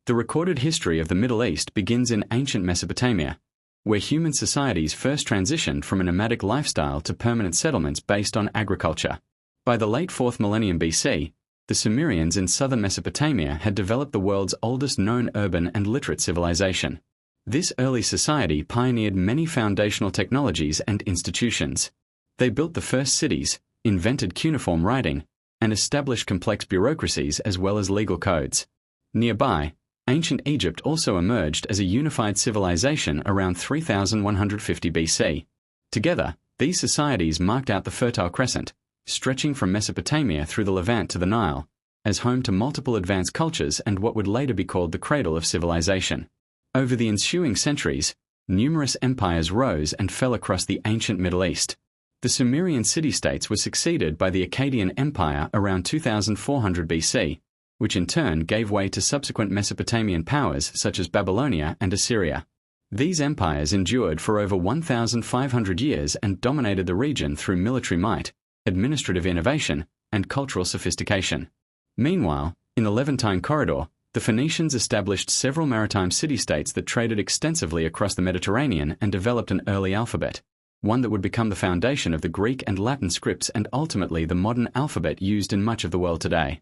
The recorded history of the Middle East begins in ancient Mesopotamia, where human societies first transitioned from a nomadic lifestyle to permanent settlements based on agriculture. By the late 4th millennium BC, the Sumerians in southern Mesopotamia had developed the world's oldest known urban and literate civilization. This early society pioneered many foundational technologies and institutions. They built the first cities, invented cuneiform writing, and established complex bureaucracies as well as legal codes. Nearby, ancient Egypt also emerged as a unified civilization around 3150 BC. Together, these societies marked out the Fertile Crescent, stretching from Mesopotamia through the Levant to the Nile, as home to multiple advanced cultures and what would later be called the cradle of civilization. Over the ensuing centuries, numerous empires rose and fell across the ancient Middle East. The Sumerian city-states were succeeded by the Akkadian Empire around 2400 BC, which in turn gave way to subsequent Mesopotamian powers such as Babylonia and Assyria. These empires endured for over 1,500 years and dominated the region through military might, administrative innovation, and cultural sophistication. Meanwhile, in the Levantine corridor, the Phoenicians established several maritime city-states that traded extensively across the Mediterranean and developed an early alphabet, one that would become the foundation of the Greek and Latin scripts and ultimately the modern alphabet used in much of the world today.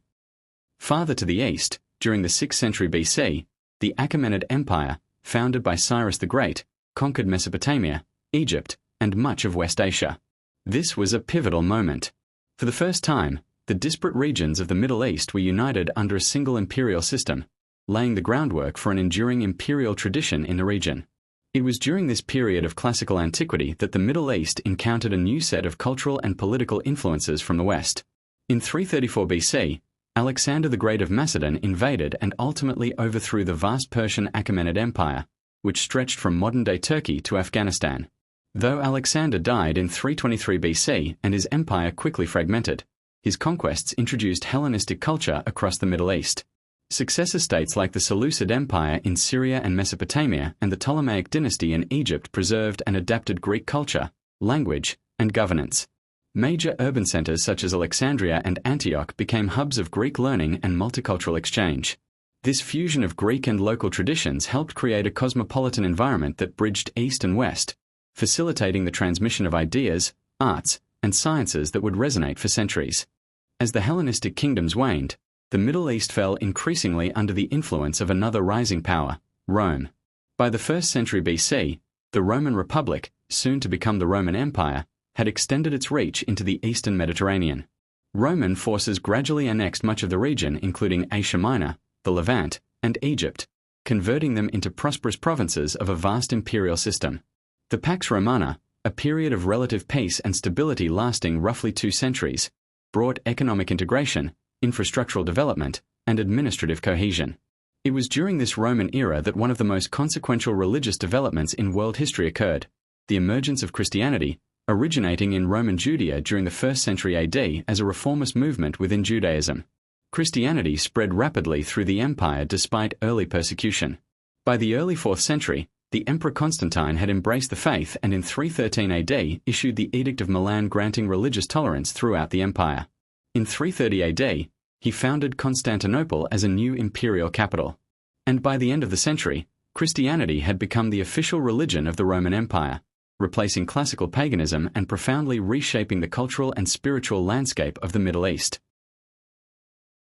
Farther to the east, during the 6th century BC, the Achaemenid Empire, founded by Cyrus the Great, conquered Mesopotamia, Egypt, and much of West Asia. This was a pivotal moment. For the first time, the disparate regions of the Middle East were united under a single imperial system, laying the groundwork for an enduring imperial tradition in the region. It was during this period of classical antiquity that the Middle East encountered a new set of cultural and political influences from the West. In 334 BC, Alexander the Great of Macedon invaded and ultimately overthrew the vast Persian Achaemenid Empire, which stretched from modern-day Turkey to Afghanistan. Though Alexander died in 323 BC and his empire quickly fragmented, his conquests introduced Hellenistic culture across the Middle East. Successor states like the Seleucid Empire in Syria and Mesopotamia and the Ptolemaic dynasty in Egypt preserved and adapted Greek culture, language, and governance. Major urban centers such as Alexandria and Antioch became hubs of Greek learning and multicultural exchange. This fusion of Greek and local traditions helped create a cosmopolitan environment that bridged East and West, facilitating the transmission of ideas, arts, and sciences that would resonate for centuries. As the Hellenistic kingdoms waned, the Middle East fell increasingly under the influence of another rising power, Rome. By the 1st century BC, the Roman Republic, soon to become the Roman Empire, had extended its reach into the eastern Mediterranean. Roman forces gradually annexed much of the region including Asia Minor, the Levant, and Egypt, converting them into prosperous provinces of a vast imperial system. The Pax Romana, a period of relative peace and stability lasting roughly 2 centuries, brought economic integration, infrastructural development, and administrative cohesion. It was during this Roman era that one of the most consequential religious developments in world history occurred, the emergence of Christianity, originating in Roman Judea during the 1st century AD as a reformist movement within Judaism. Christianity spread rapidly through the empire despite early persecution. By the early 4th century, the Emperor Constantine had embraced the faith and in 313 AD issued the Edict of Milan granting religious tolerance throughout the empire. In 330 AD, he founded Constantinople as a new imperial capital. And by the end of the century, Christianity had become the official religion of the Roman Empire, replacing classical paganism and profoundly reshaping the cultural and spiritual landscape of the Middle East.